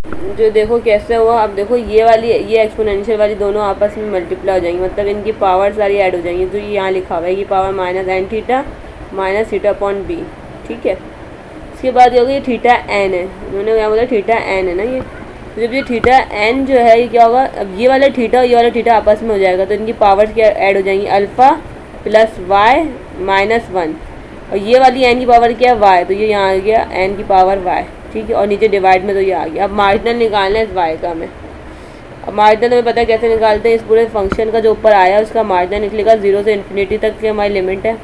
जो देखो कैसे हुआ, अब देखो ये वाली ये एक्सपोनेंशियल वाली दोनों आपस में मल्टीप्लाई हो जाएंगी, मतलब इनकी पावर सारी ऐड हो जाएंगी। तो ये यहाँ लिखा हुआ है कि power minus N theta minus theta upon B, ठीक है। इसके बाद ये होगा ये थीटा एन है, उन्होंने क्या बोला थीटा एन है ना ये। तो जब ये थीटा एन जो है ये क्या होगा, अब ये वाला थीटा और ये वाला थीटा आपस में हो जाएगा, तो इनकी पावर्स क्या ऐड हो जाएंगी, alpha plus Y minus one, और ये वाली एन की पावर क्या है वाई, तो ये यहाँ आ गया एन की पावर वाई, ठीक है। और नीचे डिवाइड में तो ये आ गया। अब मार्जिनल निकालना है इस वाई का हमें। अब मार्जिनल हमें पता है कैसे निकालते हैं, इस पूरे फंक्शन का जो ऊपर आया है उसका मार्जिनल निकलेगा 0 से इन्फिनिटी तक की हमारी लिमिट है।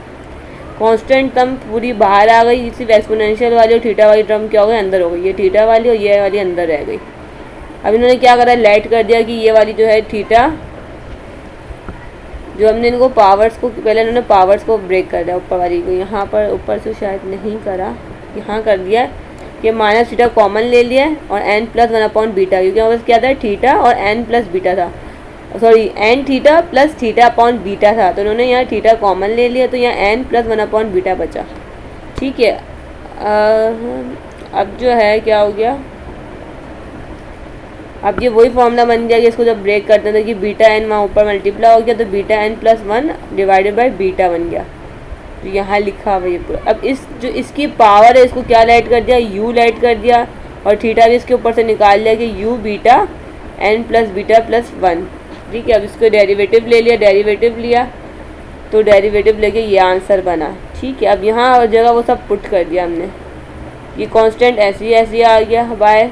कांस्टेंट टर्म पूरी बाहर आ गई, सिर्फ एक्सपोनेंशियल वाली और थीटा वाली टर्म क्या हो गई अंदर हो गई, ये थीटा वाली और ये वाली अंदर रह गई। अब इन्होंने क्या करा, लाइट कर दिया कि ये वाली जो है थीटा, जो हमने इनको पावर्स को पहले इन्होंने पावर्स को ब्रेक कर दिया ऊपर वाली को, यहाँ पर ऊपर से शायद नहीं करा, यहाँ कर दिया कि माइनस थीटा कॉमन ले लिया और N plus one upon beta, क्योंकि हमारे पास क्या था थीटा और एन प्लस बीटा था, sorry N theta plus theta upon beta था, तो उन्होंने यहाँ थीटा कॉमन ले लिया, तो यहाँ N plus one upon beta बचा, ठीक है। अब जो है क्या हो गया, अब ये वही फॉर्मूला बन गया कि इसको जब ब्रेक करते थे कि बीटा एन वहाँ ऊपर मल्टीप्लाई हो गया, तो beta N plus one divided by beta बन गया, तो यहाँ लिखा हुआ ये पूरा। अब इस जो इसकी पावर है इसको क्या लाइट कर दिया, यू लाइट कर दिया, और थीटा भी इसके ऊपर से निकाल लिया कि U beta N plus beta plus one, ठीक है। अब इसको डेरिवेटिव ले लिया, डेरिवेटिव लिया तो डेरिवेटिव लेके ये आंसर बना, ठीक है। अब यहाँ और जगह वो सब पुट कर दिया हमने, ये कांस्टेंट ऐसे आ गया बाय,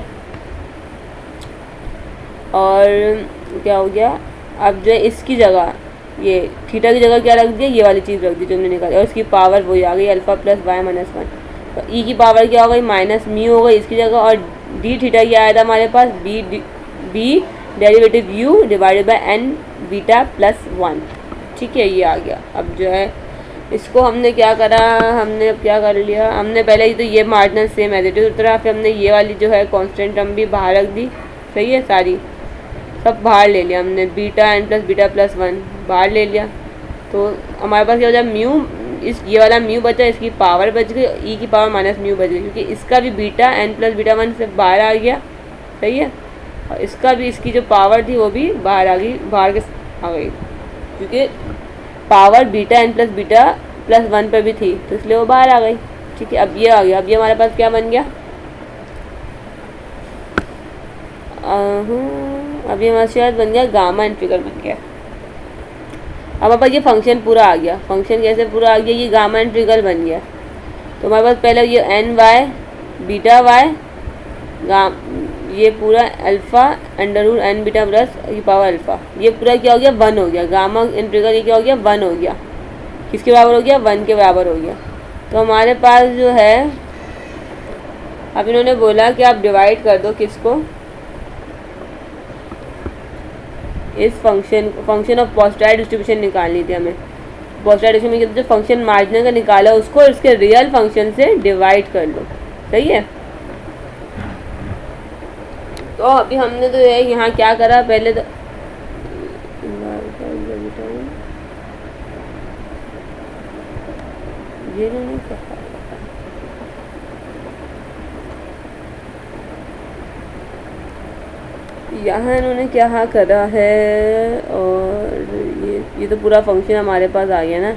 और क्या हो गया, अब जो है इसकी जगह ये थीटा की जगह क्या रख दिया, ये वाली चीज़ रख दी जो हमने निकाली, और इसकी पावर वही आ गई alpha plus Y minus one, तो ई की पावर क्या हो गई माइनस म्यू हो गई इसकी जगह, और डी थीटा क्या आया था हमारे पास B derivative U divided by N beta plus one, ठीक है, ये आ गया। अब जो है इसको हमने क्या करा, हमने अब क्या कर लिया, हमने पहले ही तो ये marginal same as it is उतरा, फिर हमने ये वाली जो है कांस्टेंट टर्म भी बाहर रख दी, सही है, सारी सब बाहर ले लिया हमने, beta N plus beta plus one बाहर ले लिया, तो हमारे पास क्या हो जाए म्यू, इस ये वाला म्यू बचा, इसकी पावर बच गई, ई की पावर माइनस म्यू बच गई, क्योंकि इसका भी beta N plus beta one से बाहर आ गया, सही है, और इसका भी इसकी जो पावर थी वो भी बाहर आ गई, बाहर के आ गई, क्योंकि power beta N plus beta plus one पर भी थी, तो इसलिए वो बाहर आ गई, ठीक है। अब ये आ गया, अब ये हमारे पास क्या बन गया, अभी हमारे शायद बन गया गामा इंटीग्रल बन गया। अब हमारे पास ये फंक्शन पूरा आ गया, फंक्शन कैसे पूरा आ गया, ये गामा इंटीग्रल बन गया, तो हमारे पास पहले ये एन वाई बीटा वाई ये पूरा alpha under root N beta plus ये पावर अल्फ़ा, ये पूरा क्या हो गया वन हो गया, गामा इंटीग्रल ये क्या हो गया वन हो गया, किसके बराबर हो गया वन के बराबर हो गया। तो हमारे पास जो है अब इन्होंने बोला कि आप डिवाइड कर दो किसको, इस फंक्शन ऑफ पॉजिटिव डिस्ट्रीब्यूशन निकालनी थी हमें, पॉजिटिव डिस्ट्रीब्यूशन जो फंक्शन मार्जिनल का निकाला उसको इसके रियल फंक्शन से डिवाइड कर लो, सही है। तो अभी हमने तो यहाँ क्या करा, पहले तो ये नहीं कहा, यहाँ इन्होंने क्या करा है, और ये तो पूरा फंक्शन हमारे पास आ गया ना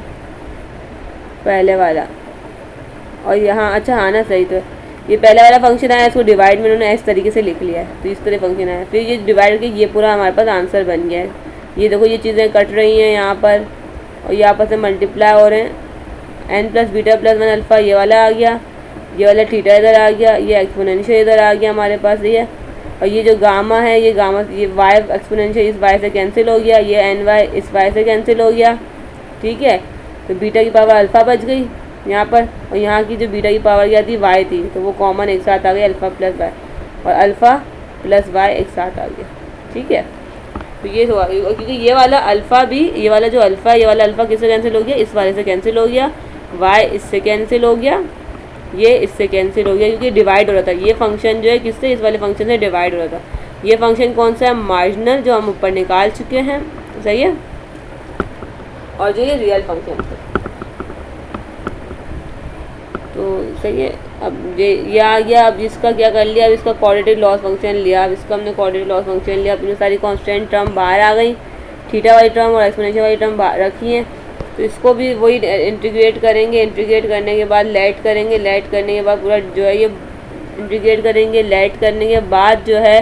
पहले वाला, और यहाँ अच्छा हाँ ना सही, तो ये पहले वाला फंक्शन आया, इसको डिवाइड में इन्होंने इस तरीके से लिख लिया है, तो इस तरह फंक्शन आया, फिर ये डिवाइड के ये पूरा हमारे पास आंसर बन गया है। ये देखो ये चीज़ें कट रही हैं यहाँ पर, और ये आपस में मल्टीप्लाई हो रहे हैं, N plus beta plus one alpha ये वाला आ गया, ये वाला थीटा इधर आ गया, ये एक्सपोनेंशियल इधर आ गया हमारे पास, ये और ये जो गामा है ये गामा ये वाई एक्सपोनेंशियल इस वाई से कैंसिल हो गया, ये एन वाई इस वाई से कैंसिल हो गया, ठीक है। तो बीटा की पावर अल्फ़ा बच गई यहाँ पर, और यहाँ की जो बीटा की पावर क्या थी वाई थी, तो वो कॉमन एक साथ आ गया अल्फ़ा प्लस वाई, और अल्फ़ा प्लस वाई एक साथ आ गया, ठीक है। तो ये हुआ क्योंकि ये वाला अल्फ़ा भी, ये वाला जो अल्फ़ा ये वाला अल्फ़ा किससे कैंसिल हो गया, इस वाले से कैंसिल हो गया, वाई इससे कैंसिल हो गया, ये इससे कैंसिल हो गया, क्योंकि डिवाइड हो रहा था ये फंक्शन जो है किससे, इस वाले फंक्शन से डिवाइड हो रहा था। ये फंक्शन कौन सा है, मार्जिनल, जो हम ऊपर निकाल चुके हैं, सही है, और जो ये रियल फंक्शन है, तो सही है। अब ये आ गया। अब इसका क्या कर लिया, अब इसका क्वाड्रेटिक लॉस फंक्शन लिया। अब इसका हमने क्वाड्रेटिक लॉस फंक्शन लिया, अपनी सारी कांस्टेंट टर्म बाहर आ गई, थीटा वाली टर्म और एक्सपोनेंशियल वाली टर्म रखी हैं। तो इसको भी वही इंटीग्रेट करेंगे। इंटीग्रेट करने के बाद लेट करेंगे। लेट करने के बाद पूरा जो है ये इंटीग्रेट करेंगे। लेट करने के बाद जो है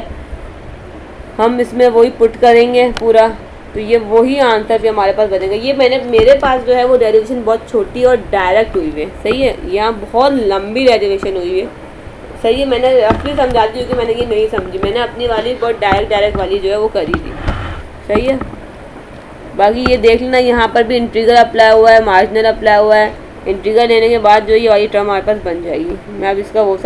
हम इसमें वही पुट करेंगे पूरा, तो ये वही आंसर भी हमारे पास बनेगा। ये मेरे पास जो है वो डेरिवेशन बहुत छोटी और डायरेक्ट हुई है, सही है। यहाँ बहुत लंबी डेरिवेशन हुई है, सही है। मैंने अपनी समझाती हूँ कि मैंने ये नहीं समझी, मैंने अपनी वाली बहुत डायरेक्ट वाली जो है वो करी थी, सही है। बाकी ये देख लेना, यहाँ पर भी इंटीग्रल अप्लाई हुआ है, मार्जिनल अप्लाई हुआ है। इंटीग्रल लेने के बाद जो ये वाली टर्म हमारे पास बन जाएगी। मैं अब इसका वो